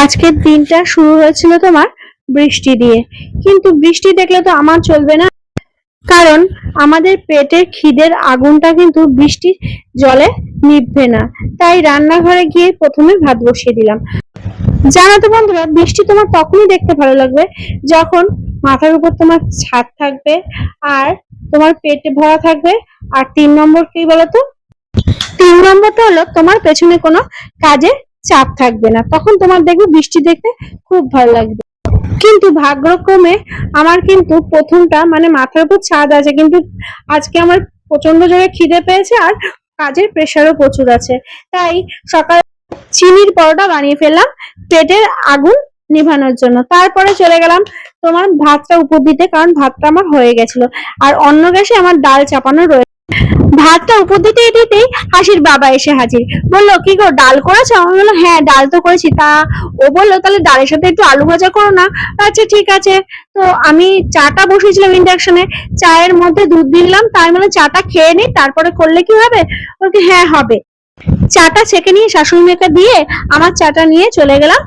আজকের দিনটা শুরু হয়েছিল তোমার বৃষ্টি দিয়ে, কিন্তু বৃষ্টি দেখলে তো আমার চলবে না, কারণ আমাদের পেটের খিদের আগুনটা কিন্তু বৃষ্টির জলে নিভবে না। তাই রান্নাঘরে গিয়ে প্রথমে ভাত বসিয়ে দিলাম। জানো তো বন্ধুরা, বৃষ্টি তোমার তখনই দেখতে ভালো লাগবে যখন মাথার উপর তোমার ছাদ থাকবে আর তোমার পেটে ভরা থাকবে। আর 3 নম্বর কি বলতো, 3 নম্বরটা হলো তোমার পেছনে কোনো কাজে চাপ থাকবে না, তখন তোমার দেখবে বৃষ্টি দেখতে খুব ভালো লাগবে। কিন্তু ভাগ্যক্রমে আমার কিন্তু প্রথমটা মানে মাথার উপর ছাদ আছে, কিন্তু আজকে আমার প্রচন্ড জোরে খিদে পেয়েছে আর কাজের প্রেশারও প্রচুর আছে। তাই সকালে চিনির পরোটা বানিয়ে ফেললাম পেটের আগুন নিভানোর জন্য। তারপরে চলে গেলাম তোমার ভাতটা উপর দিতে, কারণ ভাতটা আমার হয়ে গেছিল আর অন্য গ্যাসে আমার ডাল চাপানো রয়েছে। ভাতটা উপর দিতেই দিতেই হাসির বাবা এসে হাজির। বললো, কি গো, ডাল করেছো? আমি বললাম, হ্যাঁ ডাল তো করেছি। তা ও বললো, তাহলে ডালের সাথে একটু আলু ভাজা করো না। আচ্ছা ঠিক আছে। তো আমি চাটা বসিয়েছিলাম ইন্ডাকশনে, চায়ের মধ্যে দুধ দিলাম, তাই মানে চাটা খেয়ে নি, তারপরে করলে কি হবে? বলতে হ্যাঁ হবে। চাটা ছেঁকে নিয়ে শাশুড়ি মেয়েকে দিয়ে আমার চাটা নিয়ে চলে গেলাম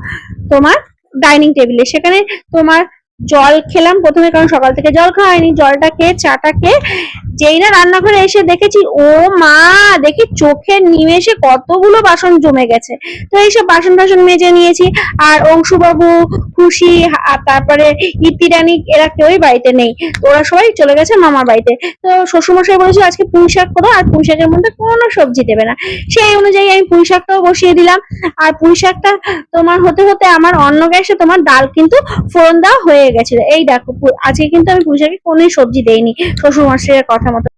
তোমার ডাইনিং টেবিলে। সেখানে তোমার জল খেলাম প্রথমে, কারণ সকাল থেকে জল খাওয়া হয়নি। জলটা খেয়ে চাটা খেয়ে যেই না রান্নাঘরে এসে দেখেছি, ও মা, দেখি চোখের নিমেষে কতগুলো বাসন জমে গেছে। তো এইসব বাসন টাসন মেজে নিয়েছি। আর অংশুবাবু, খুশি, তারপরে ইতি রানী, এরা কেউই বাড়িতে নেই, ওরা সবাই চলে গেছে মামার বাড়িতে। তো শ্বশুরমশাই বলেছিল আজকে পুঁই শাক করো, আর পুঁই শাকের মধ্যে কোনো সবজি দেবে না। সেই অনুযায়ী আমি পুঁই শাকটাও বসিয়ে দিলাম। আর পুঁই শাকটা তোমার হতে হতে আমার অন্য গ্যাসে তোমার ডাল কিন্তু ফোড়ন দেওয়া হয়ে গেছিল। এই দেখো, আজকে কিন্তু আমি পুঁই শাকে কোনো সবজি দেইনি শ্বশুর মশাইয়ের কথা মতো।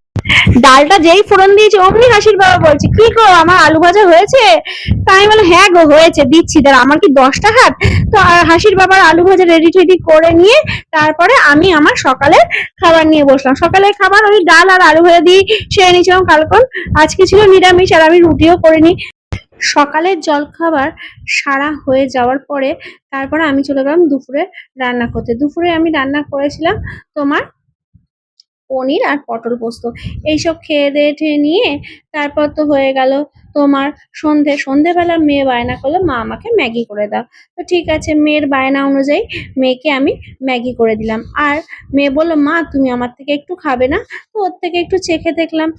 ডালটা যেই ফোড়ন দিয়েছে অমনি হাসির বাবা বলছে, কি গো, আমার আলু ভাজা হয়েছে? তাই বলে, হ্যাঁ গো হয়েছে, দিচ্ছি। তার আমার কি 10টা হাত? তো হাসির বাবার আলু ভাজা রেডি টেডি করে নিয়ে তারপরে আমি আমার সকালের খাবার নিয়ে বসলাম। সকালের খাবার ওই ডাল আর আলু ভাজা দিয়ে সেরে নিয়েছিলাম। কালকে আজকে ছিল নিরামিষ আর আমি রুটিও করিনি। সকালের জলখাবার সারা হয়ে যাওয়ার পরে তারপরে আমি চলে গেলাম দুপুরে রান্না করতে। দুপুরে আমি রান্না করেছিলাম তোমার পনির আর পটল পোস্ত। এইসব খেয়ে দিয়ে নিয়ে তারপর তো হয়ে গেল তোমার সন্ধেবেলা মেয়ে বায়না করলো, মা আমাকে ম্যাগি করে দাও। তো ঠিক আছে, মেয়ের বায়না অনুযায়ী মেয়েকে আমি ম্যাগি করে দিলাম। আর মেয়ে বললো, মা তুমি আমার থেকে একটু খাবে না? তো ওর থেকে একটু চেখে দেখলাম।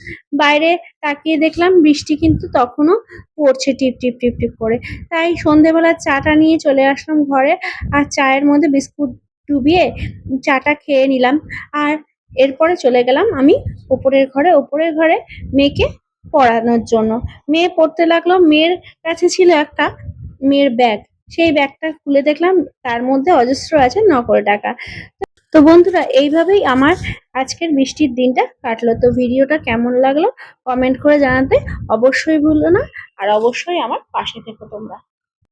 বাইরে তাকিয়ে দেখলাম বৃষ্টি কিন্তু তখনও পড়ছে টিপ টিপ টিপ টিপ করে। তাই সন্ধেবেলা চাটা নিয়ে চলে আসলাম ঘরে, আর চায়ের মধ্যে বিস্কুট ডুবিয়ে চাটা খেয়ে নিলাম। আর এরপরে চলে গেলাম আমি ওপরের ঘরে মেয়েকে পড়ানোর জন্য। মেয়ে পড়তে লাগলো। মেয়ের কাছে ছিল একটা মেয়ের ব্যাগ। সেই ব্যাগটা খুলে দেখলাম তার মধ্যে অজস্র আছে নকল টাকা। তো বন্ধুরা, এইভাবেই আমার আজকের বৃষ্টির দিনটা কাটলো। তো ভিডিওটা কেমন লাগলো কমেন্ট করে জানাতে অবশ্যই ভুলো না, আর অবশ্যই আমার পাশে থেকো তোমরা।